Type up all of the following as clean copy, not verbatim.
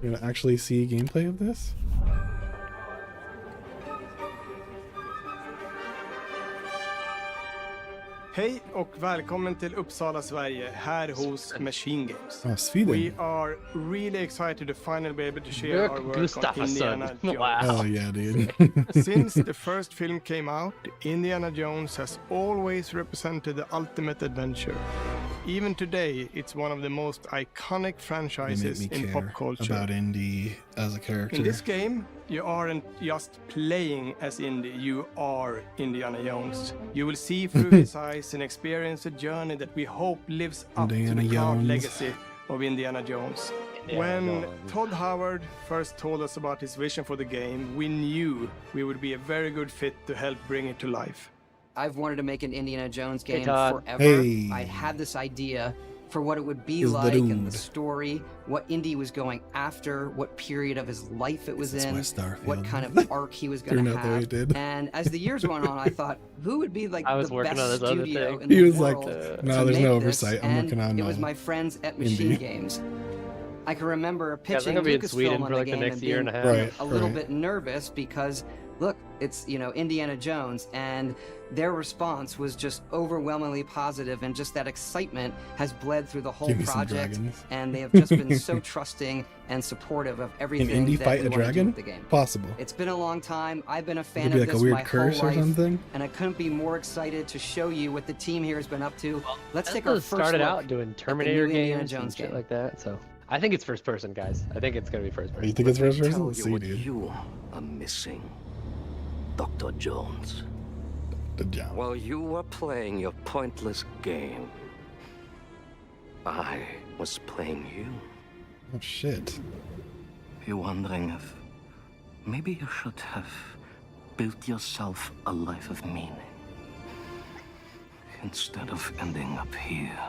We're gonna actually see gameplay of this. Hej och välkommen till Uppsala, Sverige, här hos Machinegames. We are really excited to finally be able to share our work on Indiana Jones. Wow. Oh yeah, dude. Since the first film came out, Indiana Jones has always represented the ultimate adventure. Even today, it's one of the most iconic franchises in pop culture. About Indy as a character. In this game, you aren't just playing as Indy, you are Indiana Jones. You will see through his eyes and experience a journey that we hope lives up to the proud legacy of Indiana Jones. When Todd Howard first told us about his vision for the game, we knew we would be a very good fit to help bring it to life. I've wanted to make an Indiana Jones game forever. I had this idea for what it would be like and the story, what Indy was going after, what period of his life it was in, what kind of arc he was going to have. And as the years went on, I thought, who would be like the best studio in the world no, there's no oversight. I'm working on it was my friends at Machinegames. I can remember pitching Lucasfilm on the game and being a little bit nervous because, look, it's, you know, Indiana Jones, and their response was just overwhelmingly positive, and just that excitement has bled through the whole project, and they have just been so trusting and supportive of everything. Can Indy fight a dragon? The game. Possible. It's been a long time. I've been a fan of this my whole life, and I couldn't be more excited to show you what the team here has been up to. Let's take our first started look out doing Terminator games Jones and shit like that, so I think it's first person, guys. I think it's gonna be first person. You think it's first person? Let's see, dude. You are missing Dr. Jones. While you were playing your pointless game, I was playing you. Oh shit. You're wondering if maybe you should have built yourself a life of meaning instead of ending up here,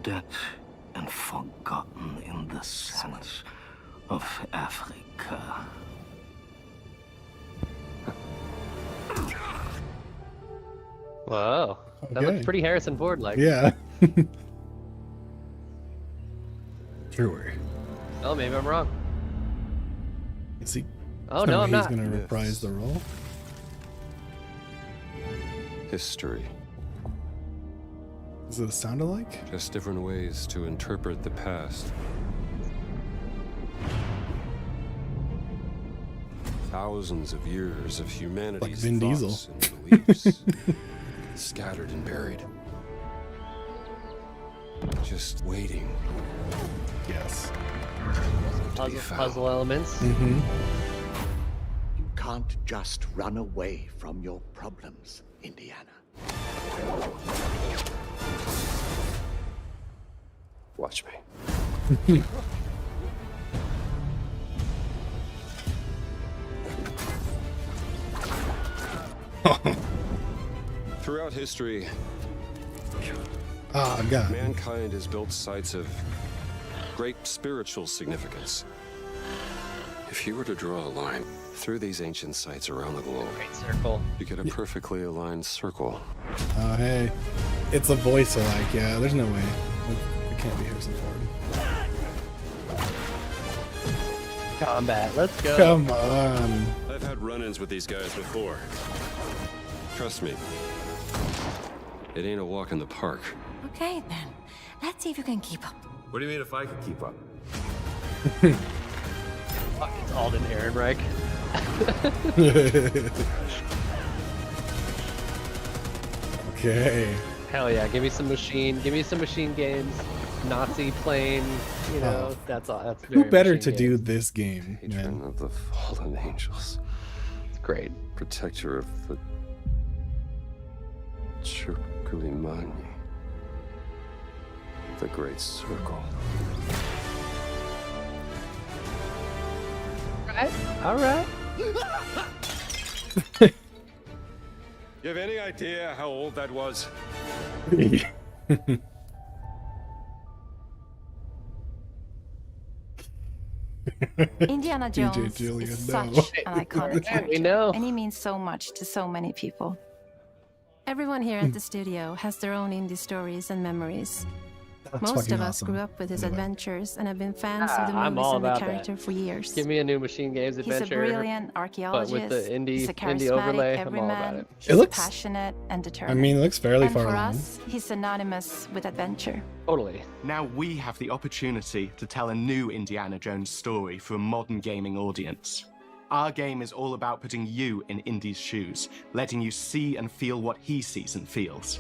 dead and forgotten in the sense of Africa. Whoa, that looks pretty Harrison Ford like. Yeah. Truer. Oh, maybe I'm wrong. Is he? Oh no, I'm not. He's gonna reprise the role. History. Is it a sound alike? Just different ways to interpret the past. Thousands of years of humanity's Vin thoughts and beliefs, scattered and buried. Just waiting. Yes. Puzzle elements. Mm-hmm. You can't just run away from your problems, Indiana. Watch me. Throughout history, God. mankind has built sites of great spiritual significance. If you were to draw a line through these ancient sites around the globe, circle, you get a perfectly aligned circle. Oh, hey. It's a voice alike, yeah, there's no way. It can't be Harrison Ford. Combat, let's go. Come on. I've had run-ins with these guys before. Trust me, it ain't a walk in the park. Okay, then. Let's see if you can keep up. What do you mean if I can keep up? Fuck, it's Alden Ehrenreich. Okay. Hell yeah, give me some machine games, Nazi plane, you know, that's all. That's who better to do this game, Patron of the fallen angels. It's great. Protector of the Chirkulimani. The Great Circle. All right. You have any idea how old that was? Indiana Jones is such an iconic character, and he means so much to so many people. Everyone here at the studio has their own indie stories and memories. Most of us awesome. grew up with his Anyway. adventures and have been fans of the I'm movies all and the about character that. for years. Give me a new Machine Games He's adventure. a brilliant archaeologist. But with the He's a indie charismatic overlay, I'm all about everyman. it. He's It looks- passionate and determined. I mean, it looks fairly and far for along. us, he's synonymous with adventure. Totally. Now we have the opportunity to tell a new Indiana Jones story for a modern gaming audience. Our game is all about putting you in Indy's shoes, letting you see and feel what he sees and feels.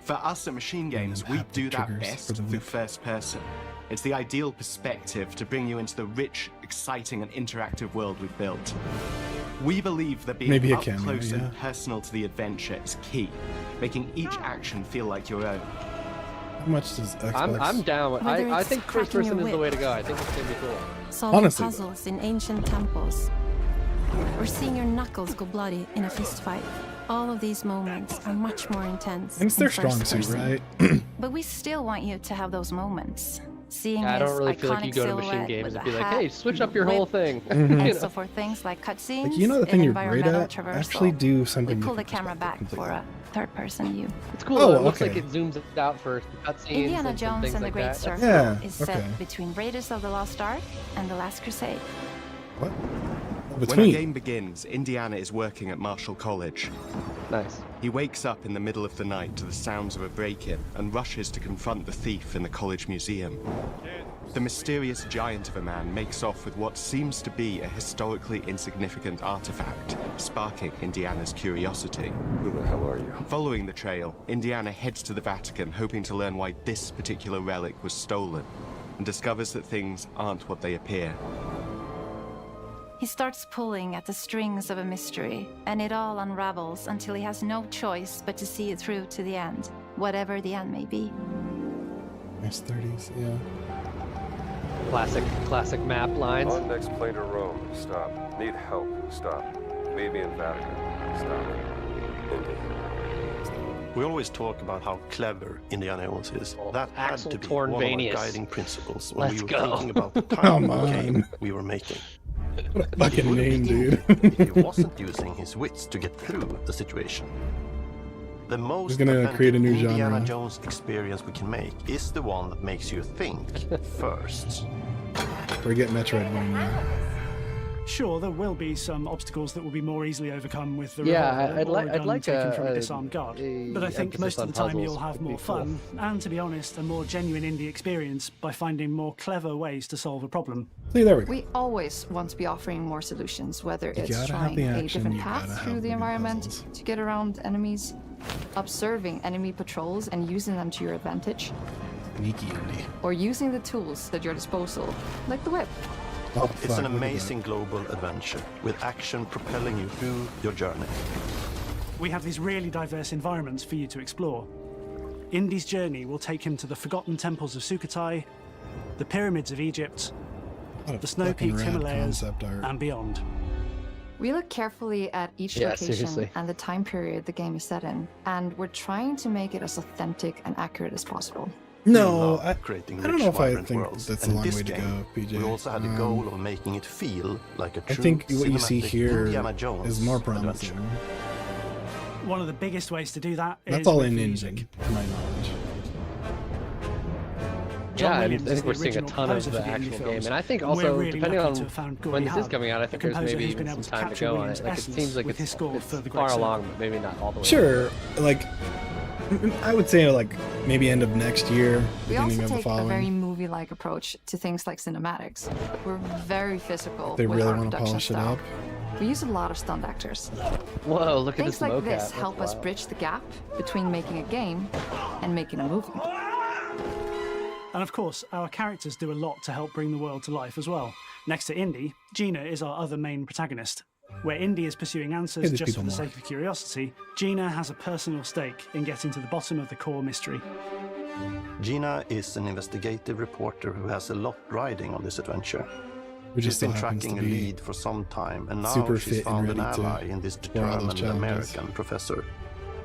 For us at Machine Games, we do that triggers best for the through whip. first person. It's the ideal perspective to bring you into the rich, exciting, and interactive world we've built. We believe that being Maybe a up cameo, close yeah. and personal to the adventure is key, making each action feel like your own. How much does Xbox? I'm down with Whether I it's think first cracking your person is the way whip. to go. I think it's gonna be cool. Solving Honestly, though. puzzles in ancient temples. Or seeing your knuckles go bloody in a fist fight. All of these moments are much more intense. And it's their in strong first suit, person. right? But we still want you to have those moments. Seeing I his don't really feel like iconic you go to Machine silhouette Games with and the be like, hat, hey, switch up your whip, whole thing. Mhm. And so for things like cutscenes, Like, you know the thing and you're great environmental at? traversal, Actually do we something pull the different camera back completely. for a third-person view. It's cool. Oh, It looks okay. like it zooms out first. Cutscenes Indiana and Jones things and the like Great that. Circle Yeah, is okay. set between Raiders of the Lost Ark and The Last Crusade. What? When the Between. game begins, Indiana is working at Marshall College. Nice. He wakes up in the middle of the night to the sounds of a break-in and rushes to confront the thief in the college museum. The mysterious giant of a man makes off with what seems to be a historically insignificant artifact, sparking Indiana's curiosity. Who the hell are you? Following the trail, Indiana heads to the Vatican hoping to learn why this particular relic was stolen, and discovers that things aren't what they appear. He starts pulling at the strings of a mystery, and it all unravels until he has no choice but to see it through to the end, whatever the end may be. Nice 30s, yeah. Classic map lines. On next plane to Rome. Stop. Need help. Stop. Meet me in Vatican. Stop. Indy. We always talk about how clever Indiana Jones is. That had Axel to be one of our Tornvenius. guiding principles when Let's we were go. thinking about the Come kind of game on. we were making. What a fucking name, dude. if he wasn't using his wits to get through the situation. The most gonna authentic create a new Indiana genre. Jones experience we can make is the one that makes you think first. Forget Metroidvania. Sure, there will be some obstacles that will be more easily overcome with the Yeah, revolver I'd or like- a I'd gun like taken a- from a a- disarmed guard. a But I think emphasis most of on the time puzzles you'll have would be more cool. fun, and to be honest, a more genuine indie experience by finding more clever ways to solve a problem. See, there we go. We always want to be offering more solutions, whether You it's gotta have trying the a action, different you gotta path have through the the new environment puzzles. to get around enemies, observing enemy patrols and using them to your advantage, Sneaky indie. or using the tools at your disposal, like the whip. Oh, It's fuck, an look at that. amazing global adventure with action propelling you through your journey. We have these really diverse environments for you to explore. Indy's journey will take him to the forgotten temples of Sukhothai, the pyramids of Egypt, What a the fucking snow-peaked rad Himalayas, concept art. and beyond. We look carefully at each Yeah, location seriously. and the time period the game is set in, and we're trying to make it as authentic and accurate as possible. No, love creating I don't rich, know if I vibrant think worlds. that's a And long this way to game, go, PJ. We also had the goal of making it feel like a I true think what you see cinematic here Indiana Jones is more promising. adventure. One of the biggest ways to do that That's is all with in music. engine, to my knowledge. John Yeah, I Williams is think the we're seeing a original ton of composer the for the indie actual game, films, and I think and also we're really depending lucky on to have found when Gory this is Hub, coming out, I a think there's composer maybe who's been even able some to time to capture go on Williams' it. Like it essence seems like with his it's score for The Great far Circle. along, but maybe not all the way. Sure, like, I would say like maybe end of next year, We beginning also of the take a very following. movie-like approach to things like cinematics. We're very physical They with really our want to production polish it style. up. We use a lot of stunt actors. Whoa, look at Things this like mocap. this That's help us wild. bridge the gap between making a game and making a movie. And of course, our characters do a lot to help bring the world to life as well. Next to Indy, Gina is our other main protagonist. Where Indy is pursuing answers Hey, there's just for the people more. sake of curiosity, Gina has a personal stake in getting to the bottom of the core mystery. Gina is an investigative reporter who has a lot riding on this adventure. Which She's just so been happens tracking to a be lead for some time, and now super she's fit and found an ready to ally in this explore all those determined challenges. American professor.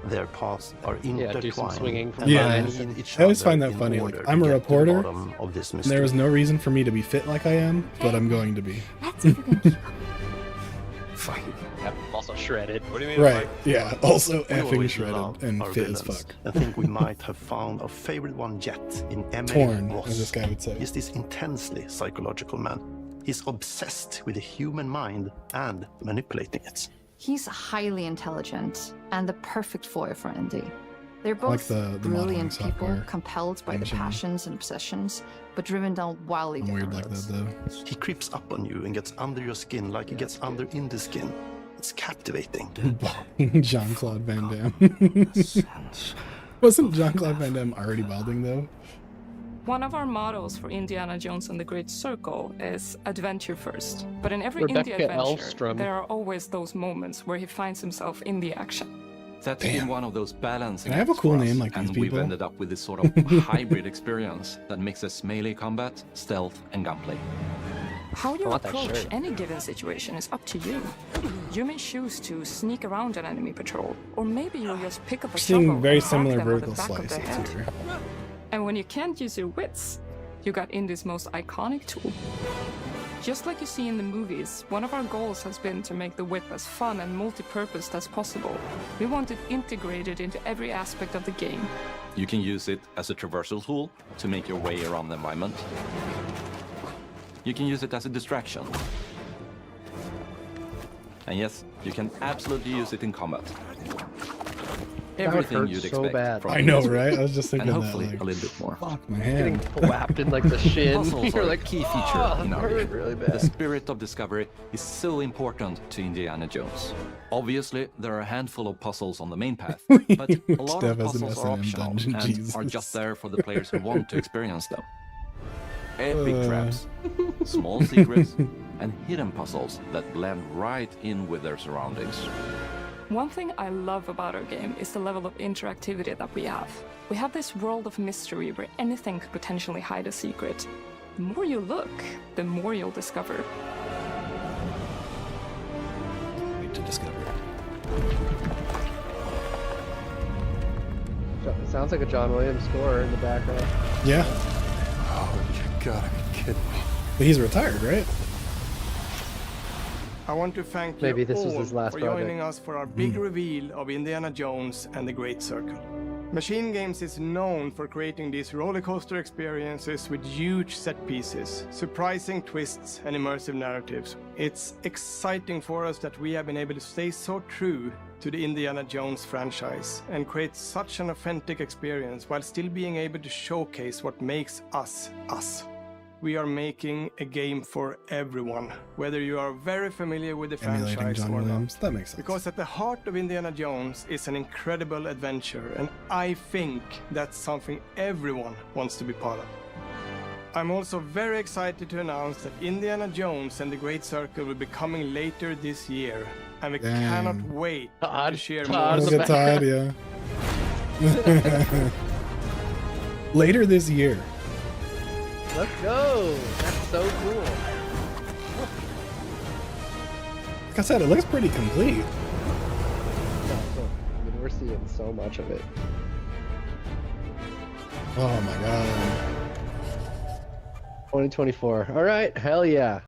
Their paths are Yeah, intertwined. do some swinging from Yeah. behind. They need each I always other find that in funny. order Like, to I'm a get to the reporter, bottom of this and there is mystery. no reason for me to be fit like I am, but I'm going to be. Let's see if we can keep up. Fine. Yep, also shredded. What do you mean? Right, yeah. Also We effing always shredded love and our fit as villains. fuck. I think we might have found our favorite one yet in Emily Torn, Ross. as this guy would say. He's this intensely psychological man. He's obsessed with the human mind and manipulating it. He's highly intelligent and the perfect foil for Indy. They're both the brilliant modeling people, software compelled by the engine. passions and obsessions, but driven down wildly I'm different weird like roads. that though. He creeps up on you and gets under your skin like he gets under in the skin. It's captivating. Jean-Claude Van Damme. Wasn't Jean-Claude Van Damme already balding though? One of our mottos for Indiana Jones and the Great Circle is adventure first. But in every Rebecca indie adventure, Elfstrom. there are always those moments where he finds himself in the action. That's been one of those balancing Can I have a acts cool for us, name like these and we've people? ended up with this sort of hybrid experience that mixes melee combat, stealth, and gunplay. How you want that approach shirt. any given situation is up to you. You may choose to sneak around an enemy patrol, or maybe you'll just pick up a shovel Seeing very and whack similar them with vertical the back of their slices head. here. And when you can't use your wits, you got Indy's most iconic tool. Just like you see in the movies, one of our goals has been to make the whip as fun and multi-purposed as possible. We want it integrated into every aspect of the game. You can use it as a traversal tool to make your way around the environment. You can use it as a distraction. And yes, you can absolutely use it in combat. That would Everything hurt you'd so expect bad. from I know, Indy, right? I was just thinking and that, hopefully like, a little bit more. Fuck my Getting hand. whapped in like the shin. Puzzles You're are like, a key feature in our game. really The bad. spirit of discovery is so important to Indiana Jones. Obviously, there are a handful of puzzles on the main path, but a lot of Steph has an puzzles are S&M optional dungeon, and Jesus. are just there for the players who want to experience them. Epic traps, small secrets, and hidden puzzles that blend right in with their surroundings. One thing I love about our game is the level of interactivity that we have. We have this world of mystery where anything could potentially hide a secret. The more you look, the more you'll discover. Wait to discover. It sounds like a John Williams score in the background. Yeah. Oh, you gotta be kidding me. But he's retired, right? I want to thank Maybe you this was all his last for project. joining us for our big reveal of Indiana Jones and the Great Circle. Machinegames is known for creating these rollercoaster experiences with huge set pieces, surprising twists, and immersive narratives. It's exciting for us that we have been able to stay so true to the Indiana Jones franchise and create such an authentic experience while still being able to showcase what makes us us. We are making a game for everyone, whether you are very familiar with the Emulating franchise John or Williams. not. That makes sense. Because at the heart of Indiana Jones is an incredible adventure, and I think that's something everyone wants to be part of. I'm also very excited to announce that Indiana Jones and the Great Circle will be coming later this year, and we Dang. cannot wait to share Todd more. Look at Todd, yeah. Later this year. Let's go. That's so cool. Like I said, it looks pretty complete. Yeah, cool. I mean, we're seeing so much of it. Oh my god. 2024. All right. Hell yeah.